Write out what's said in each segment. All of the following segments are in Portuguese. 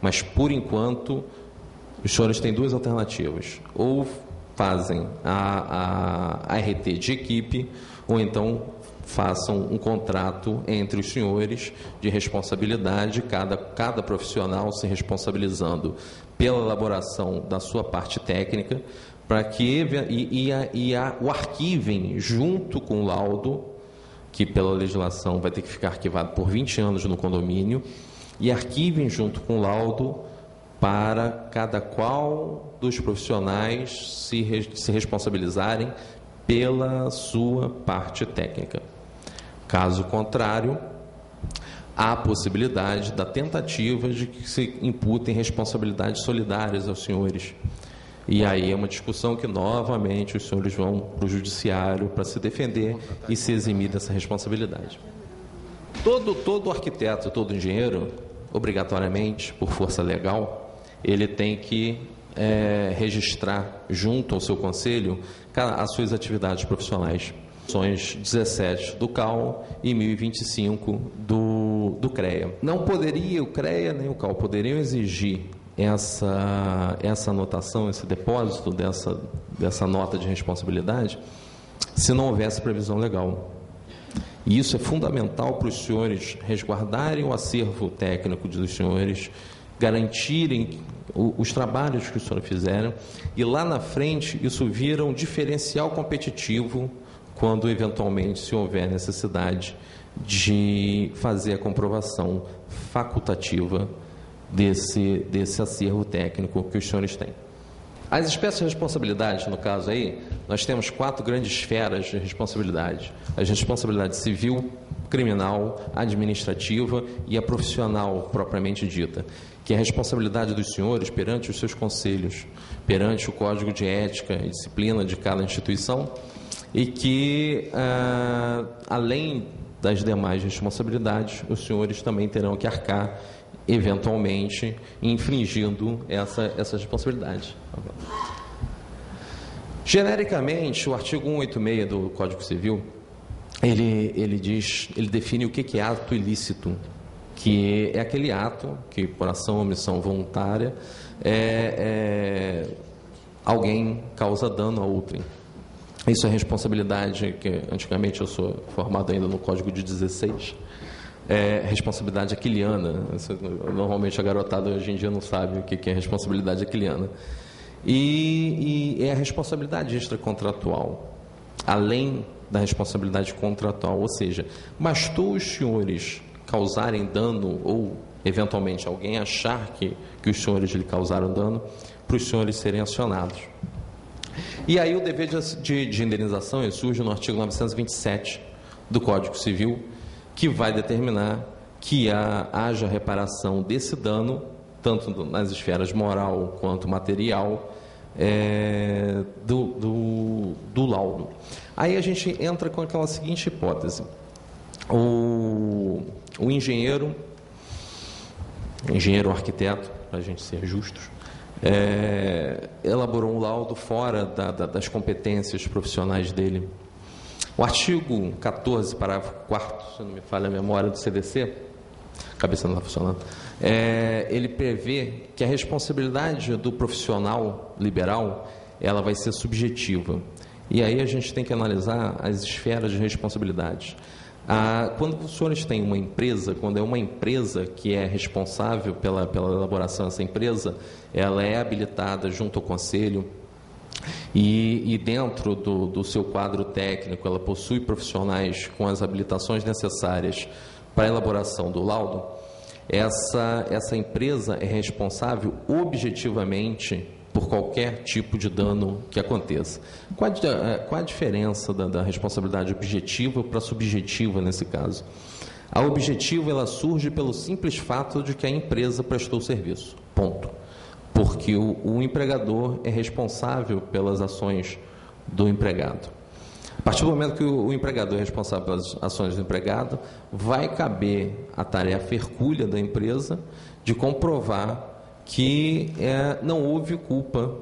Mas, por enquanto, os senhores têm duas alternativas. Ou fazem a RT de equipe, ou então façam um contrato entre os senhores de responsabilidade, cada profissional se responsabilizando pela elaboração da sua parte técnica, para que o arquivem junto com o laudo, que pela legislação vai ter que ficar arquivado por 20 anos no condomínio, e arquivem junto com o laudo para cada qual dos profissionais se responsabilizarem pela sua parte técnica. Caso contrário, há a possibilidade da tentativa de que se imputem responsabilidades solidárias aos senhores. E aí é uma discussão que, novamente, os senhores vão para o judiciário para se defender e se eximir dessa responsabilidade. Todo arquiteto, todo engenheiro, obrigatoriamente, por força legal, ele tem que registrar junto ao seu conselho as suas atividades profissionais. 17 do CAL e 1025 do CREA. Não poderia o CREA nem o CAL poderiam exigir essa anotação, esse depósito dessa nota de responsabilidade se não houvesse previsão legal. E isso é fundamental para os senhores resguardarem o acervo técnico dos senhores, garantirem os trabalhos que os senhores fizeram, e lá na frente isso vira um diferencial competitivo quando eventualmente se houver necessidade de fazer a comprovação facultativa desse acervo técnico que os senhores têm. As espécies de responsabilidade, no caso aí, nós temos 4 grandes esferas de responsabilidade: a responsabilidade civil, criminal, administrativa e a profissional propriamente dita, que é a responsabilidade dos senhores perante os seus conselhos, perante o Código de Ética e Disciplina de cada instituição, e que, além das demais responsabilidades, os senhores também terão que arcar, eventualmente, infringindo essa responsabilidade. Genericamente, o artigo 186 do Código Civil, ele define o que é ato ilícito, que é aquele ato que, por ação ou omissão voluntária, alguém causa dano a outrem. Isso é responsabilidade que, antigamente, eu sou formado ainda no Código de 16, responsabilidade aquiliana. Normalmente a garotada hoje em dia não sabe o que é responsabilidade aquiliana. E é a responsabilidade extracontratual, além da responsabilidade contratual, ou seja, bastou os senhores causarem dano ou, eventualmente, alguém achar que os senhores lhe causaram dano para os senhores serem acionados. E aí o dever de indenização surge no artigo 927 do Código Civil, que vai determinar que haja reparação desse dano, tanto nas esferas moral quanto material, do laudo. Aí a gente entra com aquela seguinte hipótese: o engenheiro arquiteto, para a gente ser justos, elaborou um laudo fora das competências profissionais dele. O artigo 14, parágrafo 4º, se não me falha a memória, do CDC, a cabeça não está funcionando, ele prevê que a responsabilidade do profissional liberal, ela vai ser subjetiva. E aí a gente tem que analisar as esferas de responsabilidade. Quando os senhores têm uma empresa, quando é uma empresa que é responsável pela elaboração dessa empresa, ela é habilitada junto ao conselho e dentro do seu quadro técnico ela possui profissionais com as habilitações necessárias para a elaboração do laudo. Essa empresa é responsável objetivamente por qualquer tipo de dano que aconteça. Qual a diferença da responsabilidade objetiva para a subjetiva nesse caso? A objetiva, ela surge pelo simples fato de que a empresa prestou serviço, ponto. Porque o empregador é responsável pelas ações do empregado. A partir do momento que o empregador é responsável pelas ações do empregado, vai caber a tarefa hercúlea da empresa de comprovar que não houve culpa,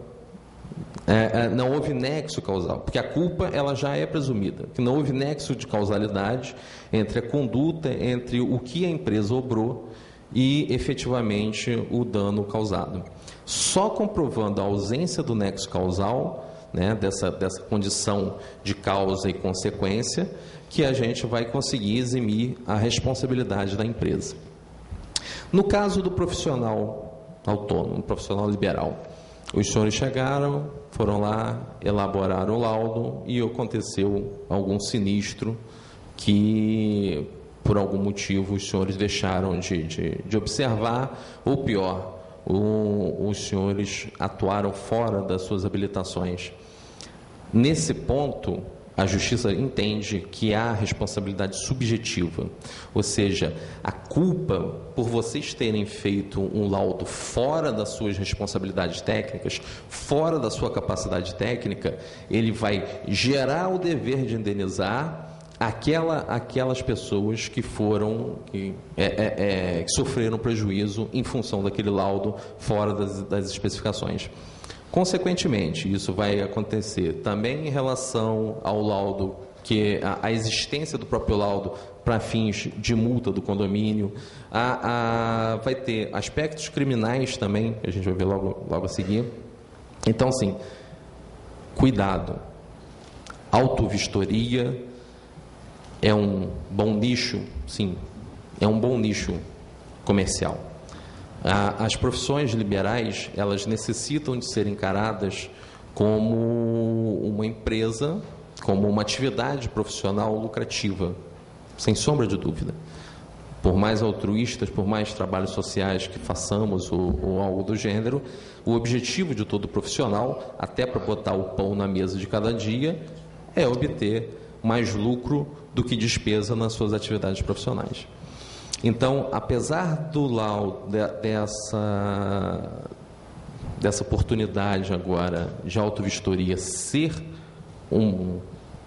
não houve nexo causal, porque a culpa ela já é presumida, que não houve nexo de causalidade entre a conduta, entre o que a empresa obrou e efetivamente o dano causado. Só comprovando a ausência do nexo causal, né, dessa condição de causa e consequência, que a gente vai conseguir eximir a responsabilidade da empresa. No caso do profissional autônomo, profissional liberal, os senhores chegaram, foram lá, elaboraram o laudo e aconteceu algum sinistro que, por algum motivo, os senhores deixaram de observar, ou pior, os senhores atuaram fora das suas habilitações. Nesse ponto, a Justiça entende que há responsabilidade subjetiva, ou seja, a culpa por vocês terem feito um laudo fora das suas responsabilidades técnicas, fora da sua capacidade técnica, ele vai gerar o dever de indenizar aquelas pessoas que sofreram prejuízo em função daquele laudo fora das especificações. Consequentemente, isso vai acontecer também em relação ao laudo, que a existência do próprio laudo para fins de multa do condomínio, vai ter aspectos criminais também, que a gente vai ver logo a seguir. Então, assim, cuidado. Autovistoria é um bom nicho, sim, é um bom nicho comercial. As profissões liberais, elas necessitam de ser encaradas como uma empresa, como uma atividade profissional lucrativa, sem sombra de dúvida. Por mais altruístas, por mais trabalhos sociais que façamos ou algo do gênero, o objetivo de todo profissional, até para botar o pão na mesa de cada dia, é obter mais lucro do que despesa nas suas atividades profissionais. Então, apesar do laudo, dessa oportunidade agora de autovistoria ser um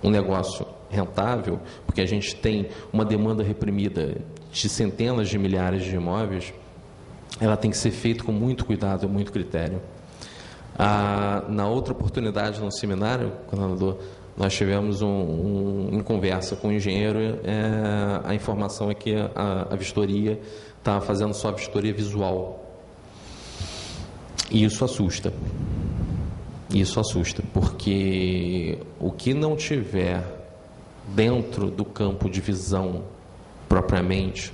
negócio rentável, porque a gente tem uma demanda reprimida de centenas de milhares de imóveis, ela tem que ser feita com muito cuidado e muito critério. Na outra oportunidade, no seminário, coordenador, nós tivemos em conversa com o engenheiro, a informação é que a vistoria está fazendo só a vistoria visual. E isso assusta. Isso assusta, porque o que não tiver dentro do campo de visão propriamente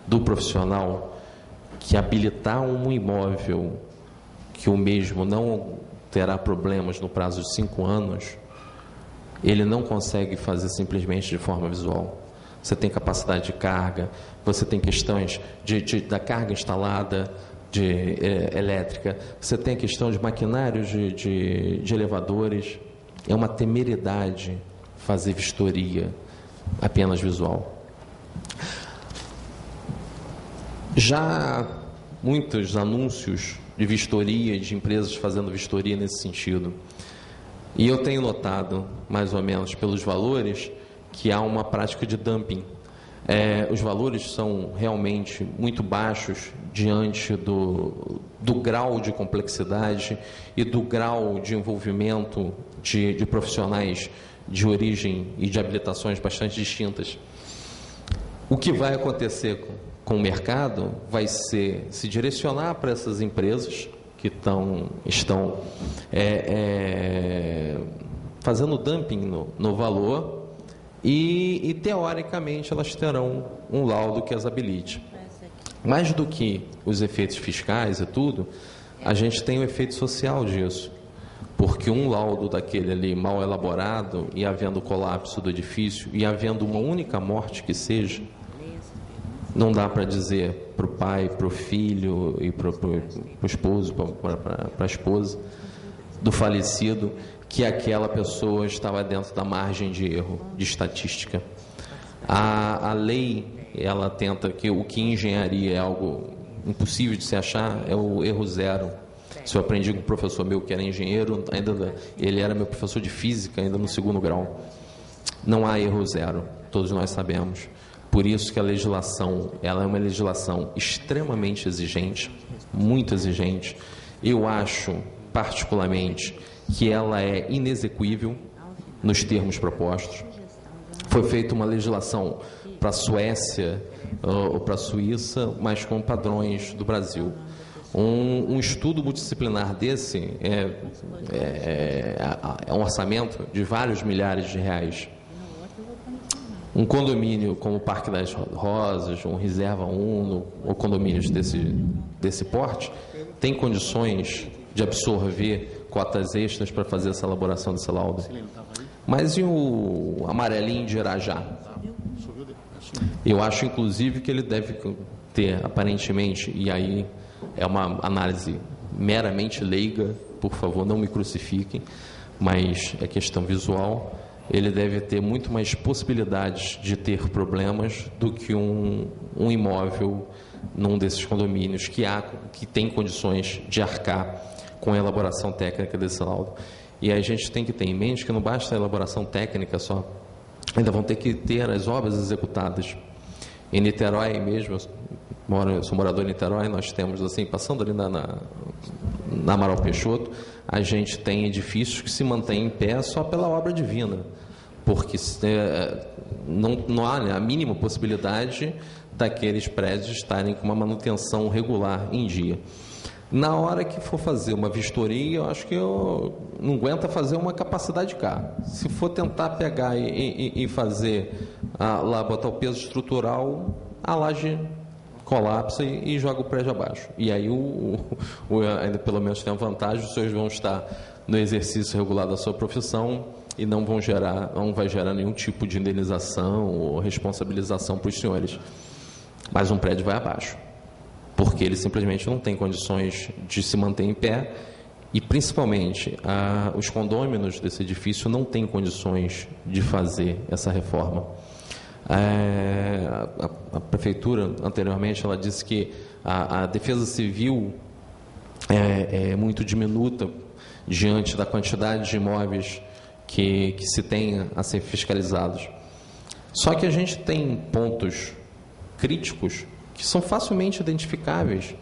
do profissional, que habilitar um imóvel que o mesmo não terá problemas no prazo de 5 anos, ele não consegue fazer simplesmente de forma visual. Você tem capacidade de carga, você tem questões da carga instalada elétrica, você tem a questão de maquinários de elevadores. É uma temeridade fazer vistoria apenas visual. Já há muitos anúncios de vistoria, de empresas fazendo vistoria nesse sentido. E eu tenho notado, mais ou menos pelos valores, que há uma prática de dumping. Os valores são realmente muito baixos diante do grau de complexidade e do grau de envolvimento de profissionais de origem e de habilitações bastante distintas. O que vai acontecer com o mercado vai ser se direcionar para essas empresas que estão fazendo dumping no valor e, teoricamente, elas terão um laudo que as habilite. Mais do que os efeitos fiscais e tudo, a gente tem o efeito social disso, porque um laudo daquele ali mal elaborado e havendo colapso do edifício e havendo uma única morte que seja, não dá para dizer para o pai, para o filho e para o esposo, para a esposa do falecido, que aquela pessoa estava dentro da margem de erro, de estatística. A lei, ela tenta que o que em engenharia é algo impossível de se achar, é o erro zero. Isso eu aprendi com um professor meu que era engenheiro, ele era meu professor de física, ainda no 2º grau. Não há erro zero, todos nós sabemos. Por isso que a legislação, ela é uma legislação extremamente exigente, muito exigente. Eu acho, particularmente, que ela é inexequível nos termos propostos. Foi feita uma legislação para a Suécia ou para a Suíça, mas com padrões do Brasil. Um estudo multidisciplinar desse é um orçamento de vários milhares de reais. Um condomínio como o Parque das Rosas, um Reserva Uno, ou condomínios desse porte, tem condições de absorver cotas extras para fazer essa elaboração desse laudo. Mas e o amarelinho de Irajá? Eu acho, inclusive, que ele deve ter, aparentemente, e aí é uma análise meramente leiga, por favor, não me crucifiquem, mas é questão visual, ele deve ter muito mais possibilidades de ter problemas do que um imóvel num desses condomínios que tem condições de arcar com a elaboração técnica desse laudo. E a gente tem que ter em mente que não basta a elaboração técnica só, ainda vão ter que ter as obras executadas. Em Niterói mesmo, eu sou morador de Niterói, nós temos, assim, passando ali na Amaral Peixoto, a gente tem edifícios que se mantêm em pé só pela obra divina, porque não há, né, a mínima possibilidade daqueles prédios estarem com uma manutenção regular em dia. Na hora que for fazer uma vistoria, eu acho que eu não aguento fazer uma capacidade K. Se for tentar pegar e fazer, lá botar o peso estrutural, a laje colapsa e joga o prédio abaixo. E aí, ainda pelo menos tem a vantagem, os senhores vão estar no exercício regular da sua profissão e não vai gerar nenhum tipo de indenização ou responsabilização para os senhores. Mas um prédio vai abaixo, porque ele simplesmente não tem condições de se manter em pé e, principalmente, os condôminos desse edifício não têm condições de fazer essa reforma. A prefeitura, anteriormente, ela disse que a defesa civil é muito diminuta diante da quantidade de imóveis que se tem a ser fiscalizados. Só que a gente tem pontos críticos que são facilmente identificáveis.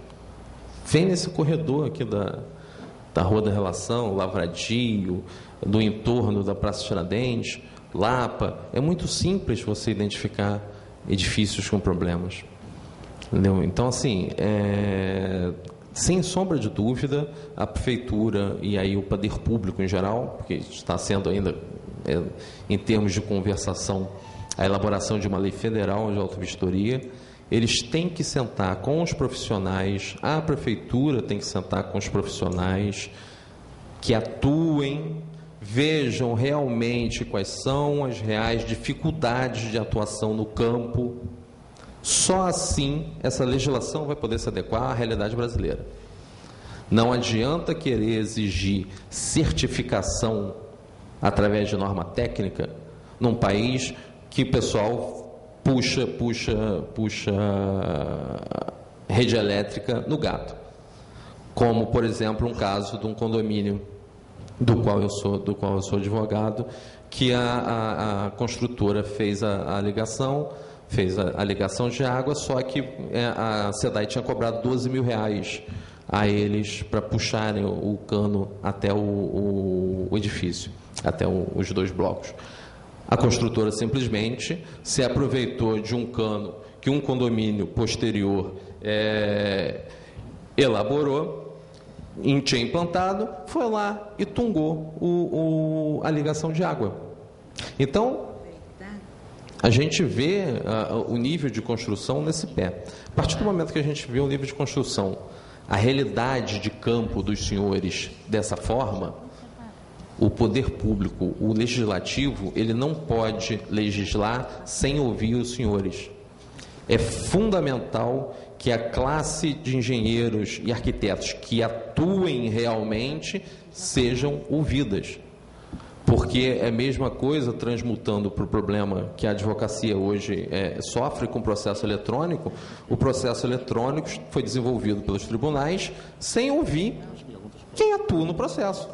Vem nesse corredor aqui da Rua da Relação, Lavradio, do entorno da Praça Tiradentes, Lapa. É muito simples você identificar edifícios com problemas. Entendeu? Então, assim, sem sombra de dúvida, a prefeitura e aí o poder público em geral, porque está sendo ainda, em termos de conversação, a elaboração de uma lei federal de autovistoria, eles têm que sentar com os profissionais, a prefeitura tem que sentar com os profissionais que atuem, vejam realmente quais são as reais dificuldades de atuação no campo. Só assim essa legislação vai poder se adequar à realidade brasileira. Não adianta querer exigir certificação através de norma técnica num país que o pessoal puxa rede elétrica no gato. Como, por exemplo, um caso de um condomínio do qual eu sou advogado, que a construtora fez a ligação de água, só que a SEDAI tinha cobrado R$12 mil a eles para puxarem o cano até o edifício, até os 2 blocos. A construtora simplesmente se aproveitou de um cano que um condomínio posterior elaborou, tinha implantado, foi lá e tungou a ligação de água. Então, a gente vê o nível de construção nesse pé. A partir do momento que a gente vê o nível de construção, a realidade de campo dos senhores dessa forma, o poder público, o legislativo, ele não pode legislar sem ouvir os senhores. É fundamental que a classe de engenheiros e arquitetos que atuem realmente sejam ouvidas. Porque é a mesma coisa, transmutando para o problema que a advocacia hoje sofre com o processo eletrônico. O processo eletrônico foi desenvolvido pelos tribunais sem ouvir quem atua no processo,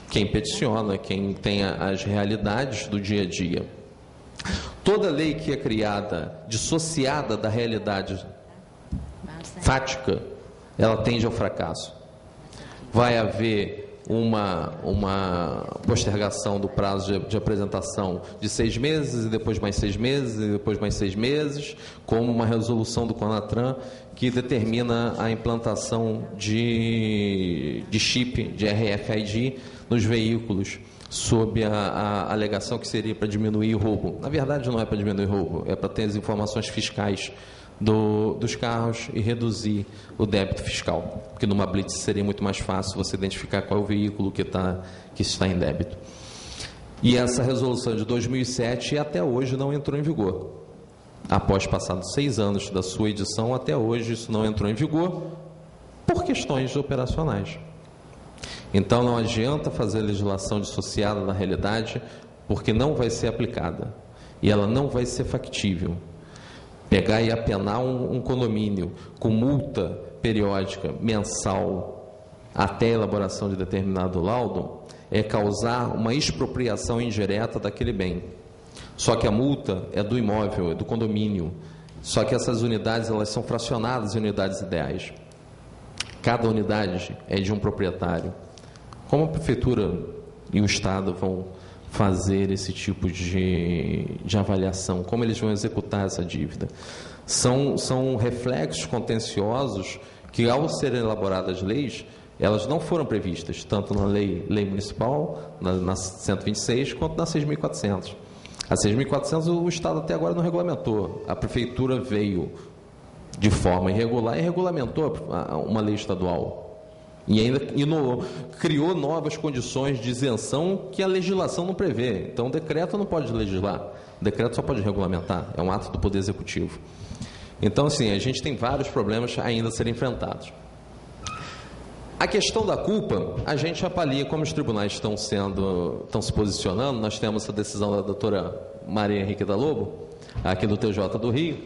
quem peticiona, quem tem as realidades do dia a dia. Toda lei que é criada dissociada da realidade fática, ela tende ao fracasso. Vai haver uma postergação do prazo de apresentação de 6 meses, e depois mais 6 meses, e depois mais 6 meses, como uma resolução do CONATRAN que determina a implantação de chip, de RFID, nos veículos, sob a alegação que seria para diminuir o roubo. Na verdade, não é para diminuir o roubo, é para ter as informações fiscais dos carros e reduzir o débito fiscal, porque numa blitz seria muito mais fácil você identificar qual é o veículo que está em débito. E essa resolução de 2007 até hoje não entrou em vigor. Após passados 6 anos da sua edição, até hoje isso não entrou em vigor por questões operacionais. Então não adianta fazer legislação dissociada da realidade, porque não vai ser aplicada e ela não vai ser factível. Pegar e apenar um condomínio com multa periódica, mensal, até a elaboração de determinado laudo, é causar uma expropriação indireta daquele bem. Só que a multa é do imóvel, é do condomínio. Só que essas unidades, elas são fracionadas em unidades ideais. Cada unidade é de um proprietário. Como a prefeitura e o Estado vão fazer esse tipo de avaliação? Como eles vão executar essa dívida? São reflexos contenciosos que, ao serem elaboradas leis, elas não foram previstas, tanto na lei municipal, na 126, quanto na 6.400. A 6.400 o Estado até agora não regulamentou. A prefeitura veio de forma irregular e regulamentou uma lei estadual. E ainda criou novas condições de isenção que a legislação não prevê. Então, o decreto não pode legislar, o decreto só pode regulamentar, é um ato do Poder Executivo. Então, assim, a gente tem vários problemas ainda a serem enfrentados. A questão da culpa, a gente avalia como os tribunais estão se posicionando. Nós temos a decisão da doutora Maria Henrique da Lobo, aqui do TJ do Rio,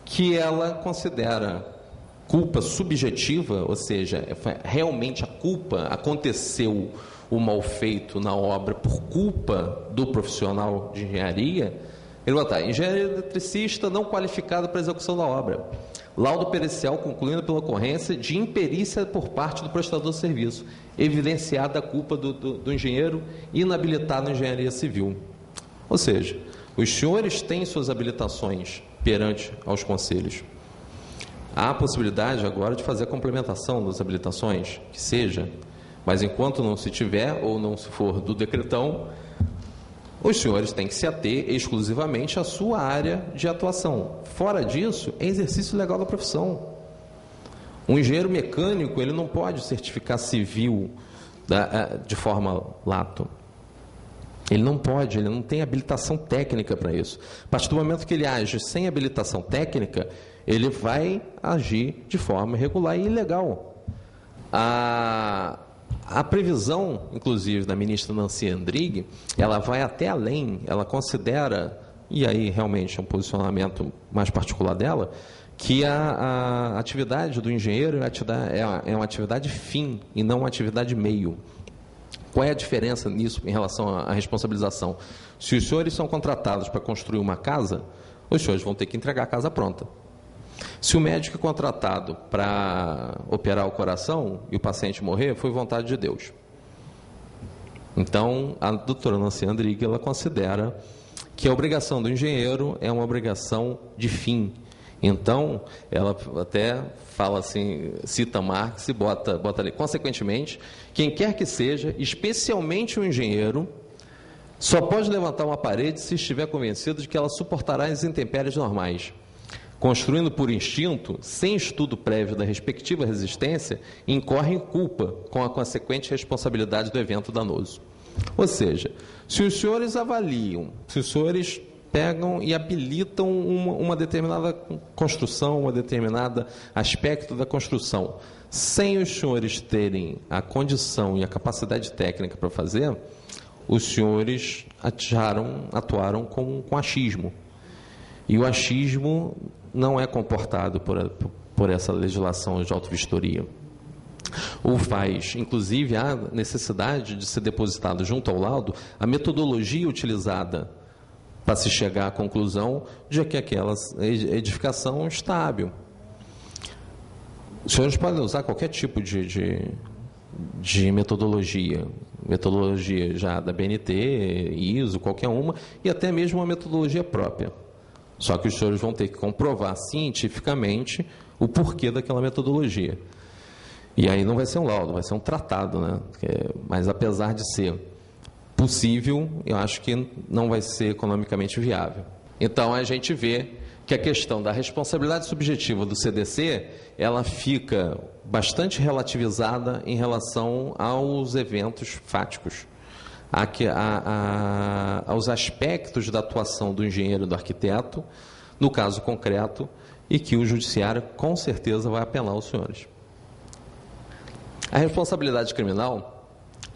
que ela considera culpa subjetiva, ou seja, realmente a culpa, aconteceu o mal feito na obra por culpa do profissional de engenharia. Ele vai estar engenheiro eletricista não qualificado para a execução da obra, laudo pericial concluindo pela ocorrência de imperícia por parte do prestador de serviço, evidenciada a culpa do engenheiro inabilitado em engenharia civil. Ou seja, os senhores têm suas habilitações perante aos conselhos. Há a possibilidade agora de fazer a complementação das habilitações, que seja, mas enquanto não se tiver ou não se for do decretão, os senhores têm que se ater exclusivamente à sua área de atuação. Fora disso, é exercício legal da profissão. Um engenheiro mecânico, ele não pode certificar civil de forma lato. Ele não pode, ele não tem habilitação técnica para isso. A partir do momento que ele age sem habilitação técnica, ele vai agir de forma irregular e ilegal. A previsão, inclusive, da ministra Nancy Andrighi, ela vai até além, ela considera, e aí realmente é um posicionamento mais particular dela, que a atividade do engenheiro é uma atividade fim e não uma atividade meio. Qual é a diferença nisso em relação à responsabilização? Se os senhores são contratados para construir uma casa, os senhores vão ter que entregar a casa pronta. Se o médico é contratado para operar o coração e o paciente morrer, foi vontade de Deus. Então, a doutora Nancy Andrighi, ela considera que a obrigação do engenheiro é uma obrigação de fim. Então, ela até fala assim, cita Marx e bota ali. Consequentemente, quem quer que seja, especialmente o engenheiro, só pode levantar uma parede se estiver convencido de que ela suportará as intempéries normais. Construindo por instinto, sem estudo prévio da respectiva resistência, incorre em culpa com a consequente responsabilidade do evento danoso. Ou seja, se os senhores avaliam, se os senhores pegam e habilitam uma determinada construção, um determinado aspecto da construção, sem os senhores terem a condição e a capacidade técnica para fazer, os senhores atuaram com achismo. E o achismo não é comportado por essa legislação de autovistoria. O faz, inclusive, há necessidade de ser depositado junto ao laudo a metodologia utilizada para se chegar à conclusão de que aquela edificação está hábil. Os senhores podem usar qualquer tipo de de metodologia já da BNT, ISO, qualquer uma, e até mesmo uma metodologia própria. Só que os senhores vão ter que comprovar cientificamente o porquê daquela metodologia. E aí não vai ser um laudo, vai ser um tratado, né? Mas apesar de ser possível, eu acho que não vai ser economicamente viável. Então a gente vê que a questão da responsabilidade subjetiva do CDC, ela fica bastante relativizada em relação aos eventos fáticos, aos aspectos da atuação do engenheiro e do arquiteto, no caso concreto, e que o judiciário com certeza vai apelar aos senhores. A responsabilidade criminal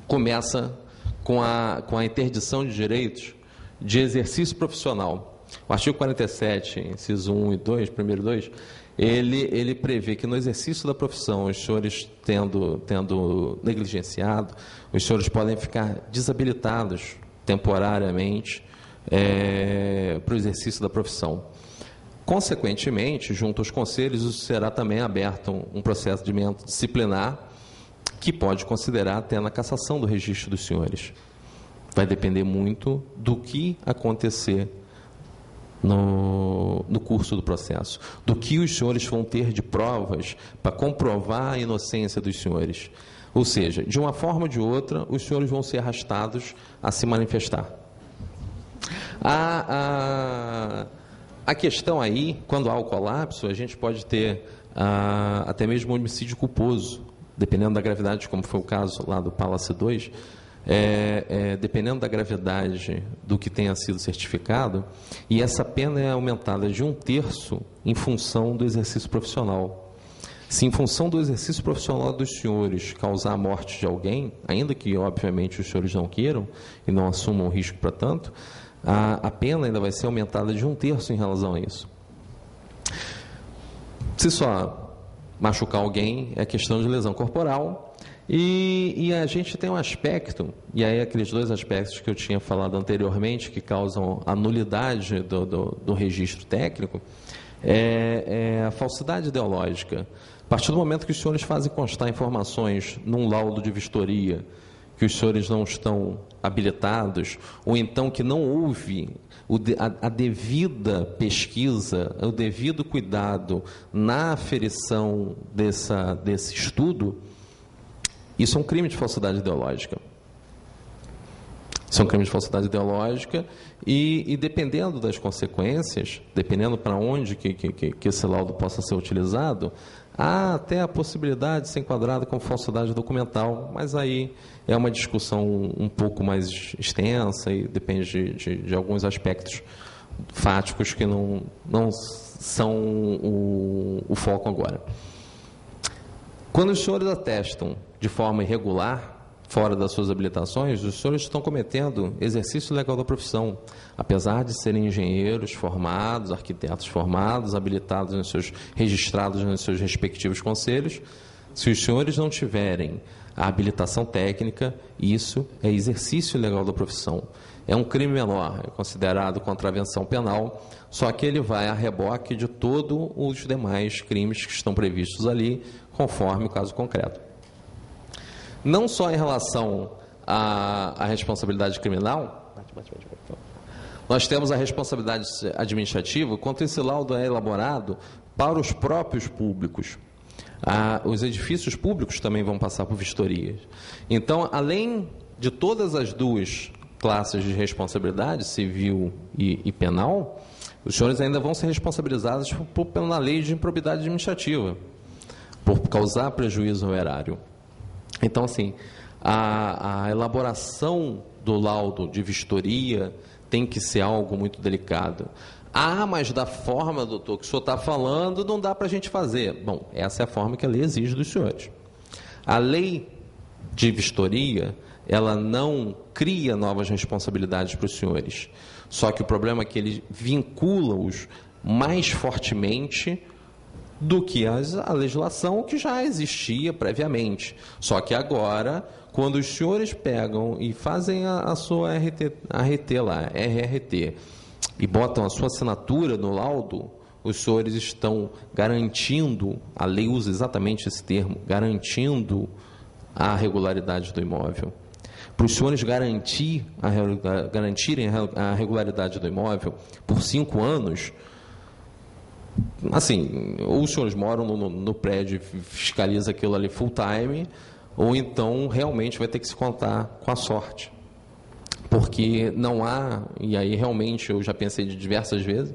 começa com a interdição de direitos de exercício profissional. O artigo 47, inciso 1 e 2, primeiro 2, ele prevê que no exercício da profissão, os senhores tendo negligenciado, os senhores podem ficar desabilitados temporariamente para o exercício da profissão. Consequentemente, junto aos conselhos, será também aberto um procedimento disciplinar que pode considerar até na cassação do registro dos senhores. Vai depender muito do que acontecer no curso do processo, do que os senhores vão ter de provas para comprovar a inocência dos senhores. Ou seja, de uma forma ou de outra, os senhores vão ser arrastados a se manifestar. A questão aí, quando há o colapso, a gente pode ter até mesmo homicídio culposo, dependendo da gravidade, como foi o caso lá do Palace 2, dependendo da gravidade do que tenha sido certificado, e essa pena é aumentada de 1/3 em função do exercício profissional. Se em função do exercício profissional dos senhores causar a morte de alguém, ainda que obviamente os senhores não queiram e não assumam o risco para tanto, a pena ainda vai ser aumentada de 1/3 em relação a isso. Se só machucar alguém, é questão de lesão corporal. E a gente tem um aspecto, e aí aqueles dois aspectos que eu tinha falado anteriormente, que causam a nulidade do registro técnico, é a falsidade ideológica. A partir do momento que os senhores fazem constar informações num laudo de vistoria, que os senhores não estão habilitados, ou então que não houve a devida pesquisa, o devido cuidado na aferição desse estudo, isso é um crime de falsidade ideológica. Isso é um crime de falsidade ideológica e dependendo das consequências, dependendo para onde que esse laudo possa ser utilizado, há até a possibilidade de ser enquadrado como falsidade documental, mas aí é uma discussão um pouco mais extensa e depende de alguns aspectos fáticos que não são o foco agora. Quando os senhores atestam de forma irregular, fora das suas habilitações, os senhores estão cometendo exercício legal da profissão, apesar de serem engenheiros formados, arquitetos formados, habilitados registrados nos seus respectivos conselhos. Se os senhores não tiverem a habilitação técnica, isso é exercício legal da profissão. É um crime menor, é considerado contravenção penal, só que ele vai a reboque de todos os demais crimes que estão previstos ali, conforme o caso concreto. Não só em relação à responsabilidade criminal, nós temos a responsabilidade administrativa, quanto esse laudo é elaborado para os próprios públicos. Os edifícios públicos também vão passar por vistorias. Então, além de todas as duas classes de responsabilidade, civil e penal, os senhores ainda vão ser responsabilizados pela lei de improbidade administrativa, por causar prejuízo ao erário. Então, assim, a elaboração do laudo de vistoria tem que ser algo muito delicado. Mas da forma, doutor, que o senhor está falando, não dá para a gente fazer. Bom, essa é a forma que a lei exige dos senhores. A lei de vistoria, ela não cria novas responsabilidades para os senhores. Só que o problema é que ele vincula-os mais fortemente do que a legislação que já existia previamente. Só que agora, quando os senhores pegam e fazem a sua RRT lá, RRT, e botam a sua assinatura no laudo, os senhores estão garantindo, a lei usa exatamente esse termo, garantindo a regularidade do imóvel. Para os senhores garantirem a regularidade do imóvel por 5 anos, assim, ou os senhores moram no prédio e fiscaliza aquilo ali full time, ou então realmente vai ter que se contar com a sorte. Porque não há, e aí realmente eu já pensei de diversas vezes,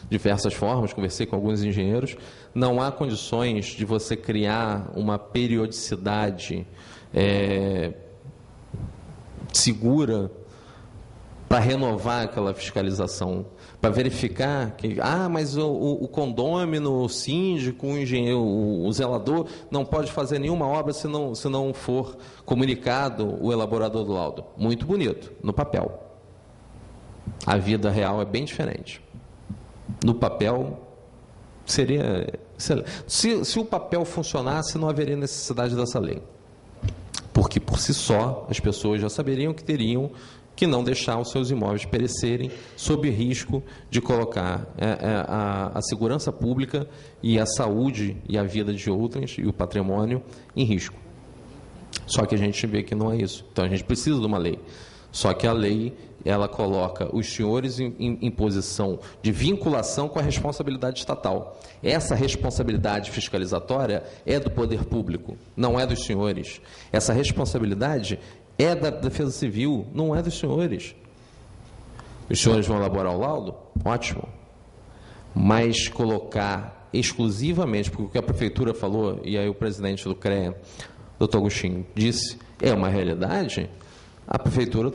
diversas formas, conversei com alguns engenheiros, não há condições de você criar uma periodicidade segura para renovar aquela fiscalização, para verificar que, mas o condômino, o síndico, o engenheiro, o zelador não pode fazer nenhuma obra se não for comunicado o elaborador do laudo. Muito bonito, no papel. A vida real é bem diferente. No papel, seria... Se o papel funcionasse, não haveria necessidade dessa lei. Porque, por si só, as pessoas já saberiam que teriam que não deixar os seus imóveis perecerem sob risco de colocar a segurança pública e a saúde e a vida de outras e o patrimônio em risco. Só que a gente vê que não é isso. Então, a gente precisa de uma lei. Só que a lei, ela coloca os senhores em posição de vinculação com a responsabilidade estatal. Essa responsabilidade fiscalizatória é do poder público, não é dos senhores. Essa responsabilidade é da Defesa Civil, não é dos senhores. Os senhores vão elaborar o laudo? Ótimo. Mas colocar exclusivamente, porque o que a Prefeitura falou, e aí o presidente do CREA, doutor Agostinho, disse, é uma realidade, a Prefeitura